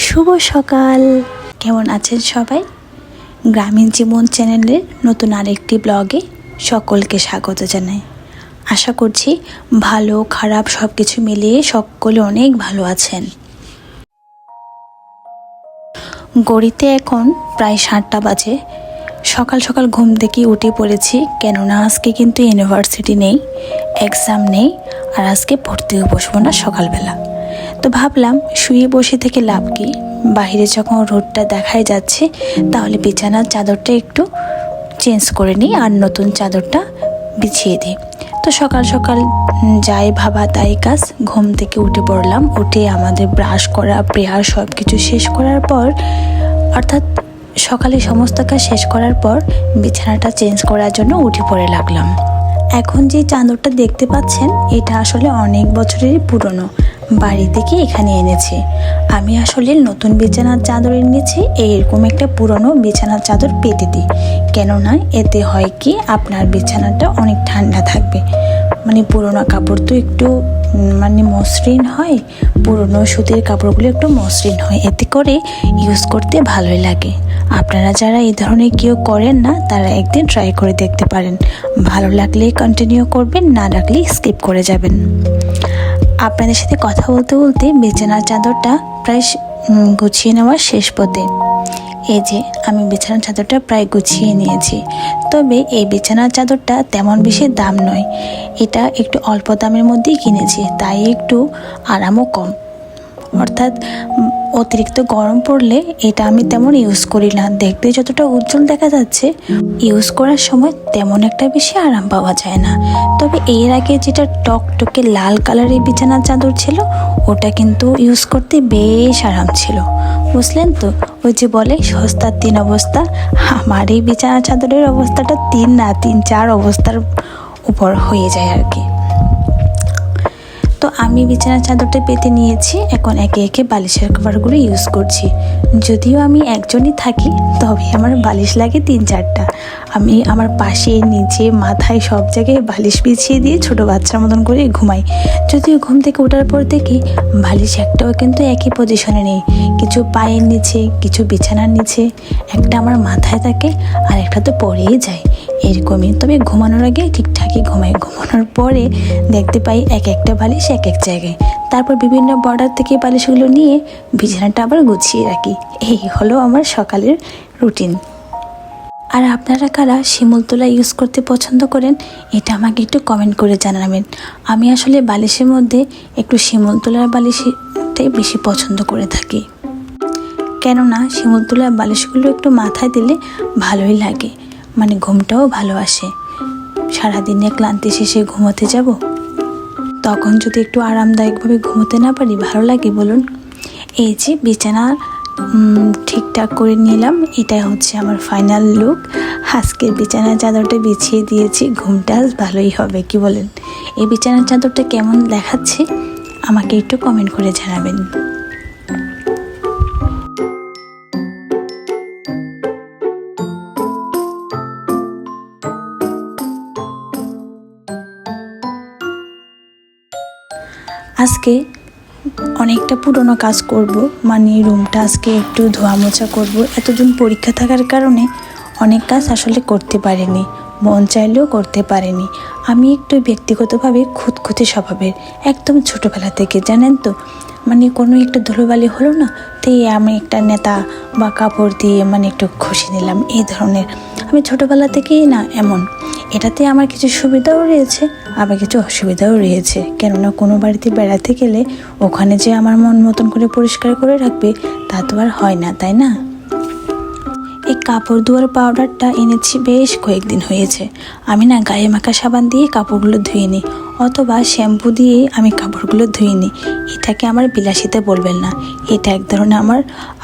শুভ সকাল। কেমন আছেন সবাই? গ্রামীণ জীবন চ্যানেলের নতুন আরেকটি ব্লগে সকলকে স্বাগত জানাই। আশা করছি ভালো খারাপ সব কিছু মিলিয়ে সকলে অনেক ভালো আছেন। ঘড়িতে এখন প্রায় 7টা বাজে। সকাল সকাল ঘুম থেকে উঠে পড়েছি, কেননা আজকে কিন্তু ইউনিভার্সিটি নেই, এক্সাম নেই, আর আজকে পড়তেও বসবো না সকালবেলা। তো ভাবলাম শুয়ে বসে থেকে লাভ কি, বাইরে যখন রোদটা দেখাই যাচ্ছে তাহলে বিছানার চাদরটা একটু চেঞ্জ করে নিই আর নতুন চাদরটা বিছিয়ে দিই। তো সকাল সকাল যাই ভাবা তাই কাজ। ঘুম থেকে উঠে পড়লাম। উঠে আমাদের ব্রাশ করা, প্রেয়ার সব কিছু শেষ করার পর, অর্থাৎ সকালে সমস্ত কাজ শেষ করার পর বিছানাটা চেঞ্জ করার জন্য উঠে পড়ে লাগলাম। এখন যে চাদরটা দেখতে পাচ্ছেন এটা আসলে অনেক বছরেরই পুরনো, বাড়ি থেকে এখানে এনেছি। আমি আসলে নতুন বিছানার চাদর এনেছি, এরকম একটা পুরনো বিছানার চাদর পেতে দিই, কেননা এতে হয় কি আপনার বিছানাটা অনেক ঠান্ডা থাকবে। মানে পুরনো কাপড় তো একটু মসৃণ হয়, পুরনো সুতির কাপড়গুলো একটু মসৃণ হয়, এতে করে ইউজ করতে ভালোই লাগে। আপনারা যারা এই ধরনের কেউ করেন না তারা একদিন ট্রাই করে দেখতে পারেন। ভালো লাগলে কন্টিনিউ করবেন, না লাগলে স্কিপ করে যাবেন। আপনাদের সাথে কথা বলতে বলতে বিছানার চাদরটা প্রায় গুছিয়ে নেওয়ার শেষ পথে। এই যে আমি বিছানার চাদরটা প্রায় গুছিয়ে নিয়েছি। তবে এই বিছানার চাদরটা তেমন বেশি দাম নয়, এটা একটু অল্প দামের মধ্যেই কিনেছি, তাই একটু আরামও কম। অর্থাৎ অতিরিক্ত গরম পড়লে এটা আমি তেমন ইউজ করি না। দেখতে যতটা উজ্জ্বল দেখা যাচ্ছে, ইউজ করার সময় তেমন একটা বেশি আরাম পাওয়া যায় না। তবে এর আগে যেটা টকটকে লাল কালারের বিছানার চাদর ছিল, ওটা কিন্তু ইউজ করতে বেশ আরাম ছিল, বুঝলেন তো? ওই যে বলে সস্তার 3 অবস্থা, আমার এই বিছানার চাদরের অবস্থাটা 3 না 3-4 অবস্থার উপর হয়ে যায় আর কি। তো আমি বিছানার চাদরটা পেতে নিয়েছি, এখন একে একে বালিশের কভারগুলো ইউজ করছি। যদিও আমি একজনই থাকি, তবে আমার বালিশ লাগে 3-4টা। আমি আমার পাশে, নিচে, মাথায় সব জায়গায় বালিশ বিছিয়ে দিয়ে ছোটো বাচ্চার মতন করে ঘুমাই। যদিও ঘুম থেকে ওঠার পর দেখি বালিশ একটাও কিন্তু একই পজিশনে নেই, কিছু পায়ের নিচে, কিছু বিছানার নিচে, একটা আমার মাথায় থাকে আর একটা তো পড়েই যায়, এরকমই। তবে ঘুমানোর আগে ঠিকঠাকই ঘুমাই, ঘুমানোর পরে দেখতে পাই এক একটা বালিশ এক এক জায়গায়। তারপর বিভিন্ন বর্ডার থেকে বালিশগুলো নিয়ে বিছানাটা আবার গুছিয়ে রাখি। এই হলো আমার সকালের রুটিন। আর আপনারা কারা শিমুল তোলা ইউজ করতে পছন্দ করেন, এটা আমাকে একটু কমেন্ট করে জানাবেন। আমি আসলে বালিশের মধ্যে একটু শিমুল তোলার বালিশটাই বেশি পছন্দ করে থাকি, কেননা শিমুল তোলার বালিশগুলো একটু মাথায় দিলে ভালোই লাগে, মানে ঘুমটাও ভালো আসে। সারাদিনে ক্লান্তি শেষে ঘুমোতে যাব, তখন যদি একটু আরামদায়কভাবে ঘুমোতে না পারি, ভালো লাগে বলুন? এই যে বিছানা ঠিকঠাক করে নিলাম, এটা হচ্ছে আমার ফাইনাল লুক। আজকের বিছানার চাদরটা বিছিয়ে দিয়েছি, ঘুমটা ভালোই হবে, কি বলেন? এই বিছানার চাদরটা কেমন দেখাচ্ছে আমাকে একটু কমেন্ট করে জানাবেন। আজকে অনেকটা পুরনো কাজ করব, মানে রুমটা আজকে একটু ধোয়া মোছা করব। এতদিন পরীক্ষা থাকার কারণে অনেক কাজ আসলে করতে পারিনি, মন চাইলেও করতে পারিনি। আমি একটু ব্যক্তিগতভাবে খুঁতখুঁতে স্বভাবের, একদম ছোটোবেলা থেকে, জানেন তো। মানে কোনো একটা ধুলোবালি হলো না, তাই আমি একটা নেতা বা কাপড় দিয়ে একটু ঘষে নিলাম, এই ধরনের। আমি ছোটোবেলা থেকেই না এমন। এটাতে আমার কিছু সুবিধাও রয়েছে, আবার কিছু অসুবিধাও রয়েছে, কেননা কোনো বাড়িতে বেড়াতে গেলে ওখানে যে আমার মন মতন করে পরিষ্কার করে রাখবে তা তো আর হয় না, তাই না? এই কাপড় ধোয়ার পাউডারটা এনেছি বেশ কয়েকদিন হয়েছে। আমি না গায়ে মাখা সাবান দিয়ে কাপড়গুলো ধুয়ে নিই, অথবা শ্যাম্পু দিয়ে আমি কাপড়গুলো ধুয়ে নিই। এটাকে আমার বিলাসিতা বলবেন না, এটা এক ধরনের আমার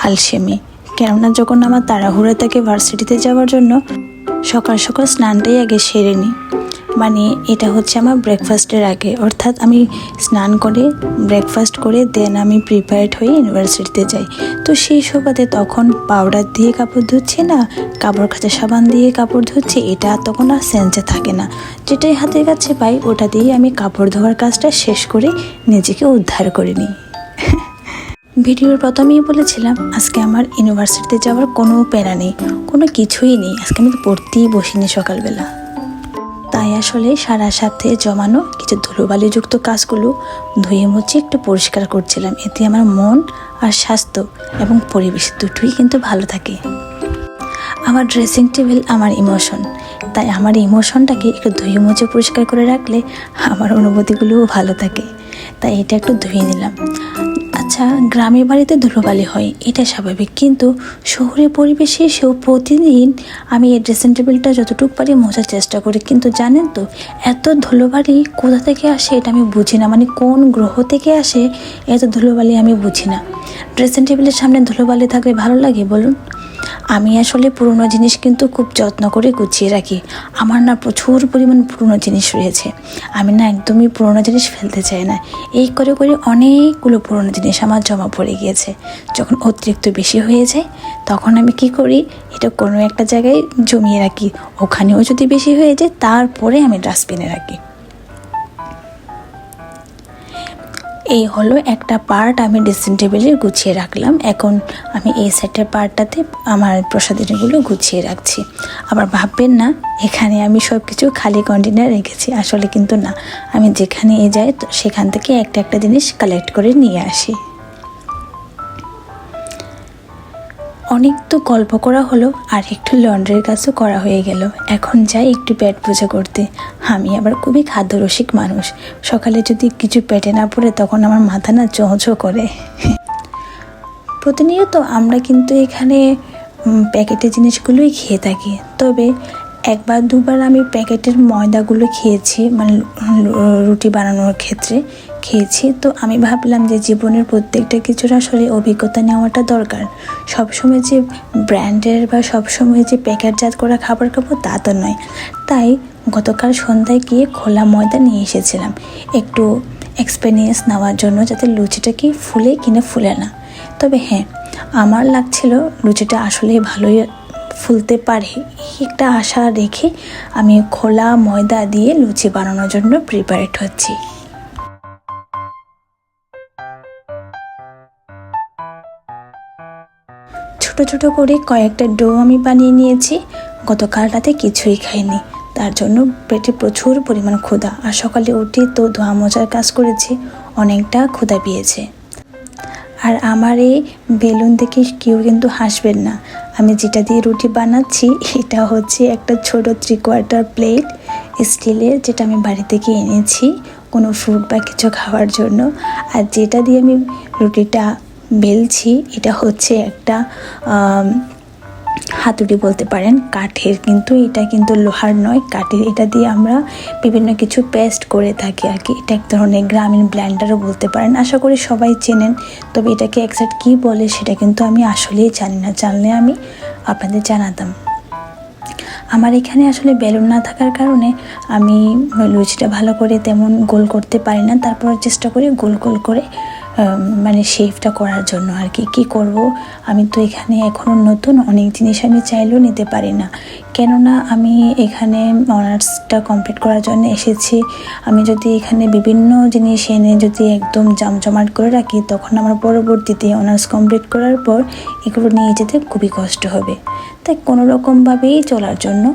আলসেমি। কেননা যখন আমার তাড়াহুড়া থাকে ভার্সিটিতে যাওয়ার জন্য, সকাল সকাল স্নানটাই আগে সেরে নিই। মানে এটা হচ্ছে আমার ব্রেকফাস্টের আগে, অর্থাৎ আমি স্নান করে ব্রেকফাস্ট করে দেন আমি প্রিপেয়ার্ড হয়ে ইউনিভার্সিটিতে যাই। তো সেই সুবাদে তখন পাউডার দিয়ে কাপড় ধুচ্ছি না, কাপড় কাচা সাবান দিয়ে কাপড় ধুচ্ছি, এটা তখন আর সেন্সে থাকে না। যেটাই হাতের কাছে পাই ওটা দিয়েই আমি কাপড় ধোয়ার কাজটা শেষ করে নিজেকে উদ্ধার করে নিই। ভিডিওর প্রথমেই বলেছিলাম আজকে আমার ইউনিভার্সিটিতে যাওয়ার কোনো প্যারা নেই, কোনো কিছুই নেই। আজকে আমি তো পড়তেই বসিনি সকালবেলা। তাই আসলে সারা সপ্তাহে জমানো কিছু ধুলোবালিযুক্ত কাজগুলো ধুয়ে মুছে একটু পরিষ্কার করছিলাম। এতে আমার মন আর স্বাস্থ্য এবং পরিবেশ দুটোই কিন্তু ভালো থাকে। আমার ড্রেসিং টেবিল আমার ইমোশন, তাই আমার ইমোশনটাকে একটু ধুয়ে মুছে পরিষ্কার করে রাখলে আমার অনুভূতিগুলোও ভালো থাকে। তাই এটা একটু ধুয়ে নিলাম। আচ্ছা, গ্রামের বাড়িতে ধুলোবালি হয়, এটা স্বাভাবিক, কিন্তু শহরের পরিবেশে এসেও প্রতিদিন আমি এই ড্রেসিং টেবিলটা যতটুকু পারি মোছার চেষ্টা করি। কিন্তু জানেন তো, এত ধুলোবালি কোথা থেকে আসে এটা আমি বুঝি না। মানে কোন গ্রহ থেকে আসে এত ধুলোবালি আমি বুঝি না। ড্রেসিং টেবিলের সামনে ধুলোবালি থাকলে ভালো লাগে বলুন? আমি আসলে পুরনো জিনিস কিন্তু খুব যত্ন করে গুছিয়ে রাখি। আমার না প্রচুর পরিমাণ পুরনো জিনিস রয়েছে। আমি না একদমই পুরনো জিনিস ফেলতে চাই না। এই করে করে অনেকগুলো পুরনো জিনিস আমার জমা পড়ে গিয়েছে। যখন অতিরিক্ত বেশি হয়ে যায় তখন আমি কি করি, এটা কোনো একটা জায়গায় জমিয়ে রাখি। ওখানেও যদি বেশি হয়ে যায় তারপরে আমি ডাস্টবিনে রাখি। এই হলো একটা পার্ট আমি ড্রেসিং টেবিলে গুছিয়ে রাখলাম। এখন আমি এই সাইডের পার্টটাতে আমার প্রসাধনীগুলো গুছিয়ে রাখছি। আবার ভাববেন না এখানে আমি সব কিছু খালি কন্টেনার রেখেছি, আসলে কিন্তু না। আমি যেখানে যাই সেখান থেকে একটা একটা জিনিস কালেক্ট করে নিয়ে আসি। অনেক তো গল্প করা হলো, আর একটু লন্ড্রির কাজও করা হয়ে গেল। এখন যাই একটু পেট পূজা করতে। আমি আবার খুবই খাদ্যরসিক মানুষ। সকালে যদি কিছু পেটে না পড়ে তখন আমার মাথা না চোঁচো করে। প্রতিনিয়ত আমরা কিন্তু এখানে প্যাকেটের জিনিসগুলোই খেয়ে থাকি। তবে একবার দুবার আমি প্যাকেটের ময়দাগুলো খেয়েছি, মানে রুটি বানানোর ক্ষেত্রে খেয়েছি। তো আমি ভাবলাম যে জীবনের প্রত্যেকটা কিছুর আসলে অভিজ্ঞতা নেওয়াটা দরকার। সবসময় যে ব্র্যান্ডের বা সবসময় যে প্যাকেটজাত করা খাবার খাবো তা তো নয়। তাই গতকাল সন্ধ্যায় গিয়ে খোলা ময়দা নিয়ে এসেছিলাম একটু এক্সপিরিয়েন্স নেওয়ার জন্য, যাতে লুচিটা কি ফুলে কিনা ফুলে না। তবে হ্যাঁ, আমার লাগছিল লুচিটা আসলেই ভালোই ফুলতে পারে, একটা আশা রেখে আমি খোলা ময়দা দিয়ে লুচি বানানোর জন্য প্রিপারেট হচ্ছি। ছোট ছোট করে কয়েকটা ডো আমি বানিয়ে নিয়েছি। গতকাল রাতে কিছুই খাইনি, তার জন্য পেটে প্রচুর পরিমাণ ক্ষুধা। আর সকালে উঠে তো ধোয়া মোজার কাজ করেছি, অনেকটা ক্ষুধা পেয়েছে। আর আমার এই বেলুন দেখে কেউ কিন্তু হাসবেন না। আমি যেটা দিয়ে রুটি বানাচ্ছি এটা হচ্ছে একটা ছোট 3/4 প্লেট স্টিলের, যেটা আমি বাড়ি থেকে এনেছি কোনো ফ্রুট বা কিছু খাওয়ার জন্য। আর যেটা দিয়ে আমি রুটিটা বেলছি এটা হচ্ছে একটা হাতুড়ি বলতে পারেন, কাঠের, কিন্তু এটা কিন্তু লোহার নয়, কাঠের। এটা দিয়ে আমরা বিভিন্ন কিছু পেস্ট করে থাকি আর কি। এটা এক ধরনের গ্রামীণ ব্লেন্ডারও বলতে পারেন। আশা করি সবাই চেনেন, তবে এটাকে এক্সাক্ট কী বলে সেটা কিন্তু আমি আসলেই জানি না। জানলে আমি আপনাদের জানাতাম। আমার এখানে আসলে বেলুন না থাকার কারণে আমি লুচিটা ভালো করে তেমন গোল করতে পারি না। তারপর চেষ্টা করি গোল গোল করে মানে শেপটা করার জন্য আর কি। কী করব, আমি তো এখানে এখনও নতুন, অনেক জিনিস আমি চাইলেও নিতে পারি না। কেননা আমি এখানে অনার্সটা কমপ্লিট করার জন্য এসেছি। আমি যদি এখানে বিভিন্ন জিনিস এনে যদি একদম জমজমাট করে রাখি তখন আমার পরবর্তীতে অনার্স কমপ্লিট করার পর এগুলো নিয়ে যেতে খুবই কষ্ট হবে। তাই কোনো রকমভাবেই চলার জন্য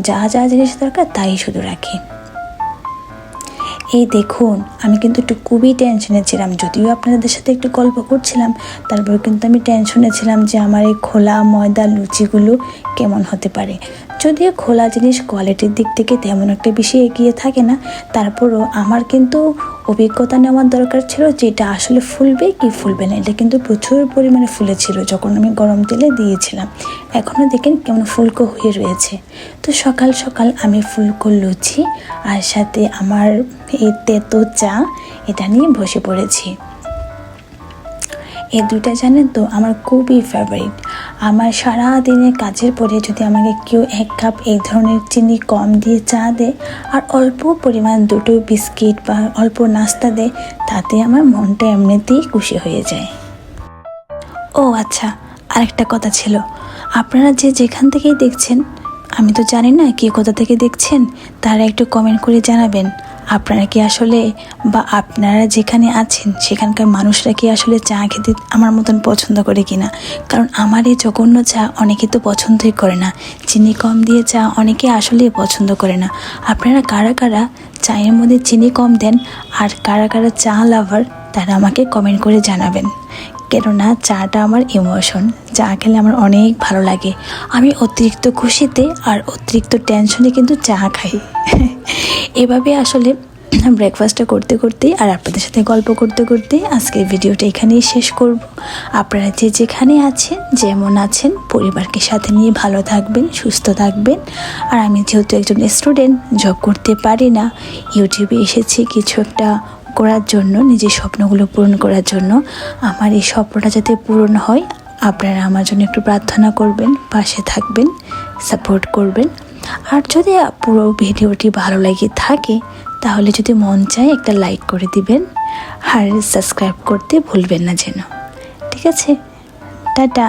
যা যা জিনিস দরকার তাই শুধু রাখি। এই দেখুন, আমি কিন্তু একটু খুবই টেনশনে ছিলাম। যদিও আপনাদের সাথে একটু গল্প করছিলাম, তারপর কিন্তু আমি টেনশনে ছিলাম যে আমার এই খোলা ময়দা লুচিগুলো কেমন হতে পারে। যদিও খোলা জিনিস কোয়ালিটির দিক থেকে তেমন একটা বেশি এগিয়ে থাকে না, তারপরও আমার কিন্তু অভিজ্ঞতা নেওয়ার দরকার ছিল যে এটা আসলে ফুলবে কি ফুলবে না। এটা কিন্তু প্রচুর পরিমাণে ফুলেছিল যখন আমি গরম তেলে দিয়েছিলাম। এখনও দেখেন কেমন ফুলকো হয়ে রয়েছে। তো সকাল সকাল আমি ফুলকো লুচি আর সাথে আমার এই তেতো চা এটা নিয়ে বসে পড়েছি। এই দুইটা জানেন তো আমার খুবই ফেভারিট। আমার সারা দিনের কাজের পরে যদি আমাকে কেউ 1 কাপ এই ধরনের চিনি কম দিয়ে চা দেয় আর অল্প পরিমাণ 2টো বিস্কিট বা অল্প নাস্তা দেয়, তাতে আমার মনটা এমনিতেই খুশি হয়ে যায়। ও আচ্ছা, আরেকটা কথা ছিল, আপনারা যে যেখান থেকেই দেখছেন, আমি তো জানি না কে কোথা থেকে দেখছেন, তারা একটু কমেন্ট করে জানাবেন। আপনারা কি আসলে বা আপনারা যেখানে আছেন সেখানকার মানুষরা কি আসলে চা খেতে আমার মতন পছন্দ করে কিনা? কারণ আমার এই জঘন্য চা অনেকে তো পছন্দই করে না। চিনি কম দিয়ে চা অনেকে আসলেই পছন্দ করে না। আপনারা কারা কারা চায়ের মধ্যে চিনি কম দেন আর কারা কারা চা লাভার তারা আমাকে কমেন্ট করে জানাবেন। কেননা চাটা আমার ইমোশন, চা খেলে আমার অনেক ভালো লাগে। আমি অতিরিক্ত খুশিতে আর অতিরিক্ত টেনশনে কিন্তু চা খাই। এভাবে আসলে ব্রেকফাস্টটা করতে করতে আর আপনাদের সাথে গল্প করতে করতে আজকের ভিডিওটা এখানেই শেষ করব। আপনারা যে যেখানে আছেন, যেমন আছেন, পরিবারকে সাথে নিয়ে ভালো থাকবেন, সুস্থ থাকবেন। আর আমি যেহেতু একজন স্টুডেন্ট, জব করতে পারি না, ইউটিউবে এসেছি কিছু একটা করার জন্য, নিজের স্বপ্নগুলো পূরণ করার জন্য। আমার এই স্বপ্নটা যাতে পূরণ হয়, আপনারা আমার জন্য একটু প্রার্থনা করবেন, পাশে থাকবেন, সাপোর্ট করবেন। আর যদি পুরো ভিডিওটি ভালো লাগে থাকে তাহলে যদি মন চায় একটা লাইক করে দিবেন আর সাবস্ক্রাইব করতে ভুলবেন না যেন। ঠিক আছে, টাটা।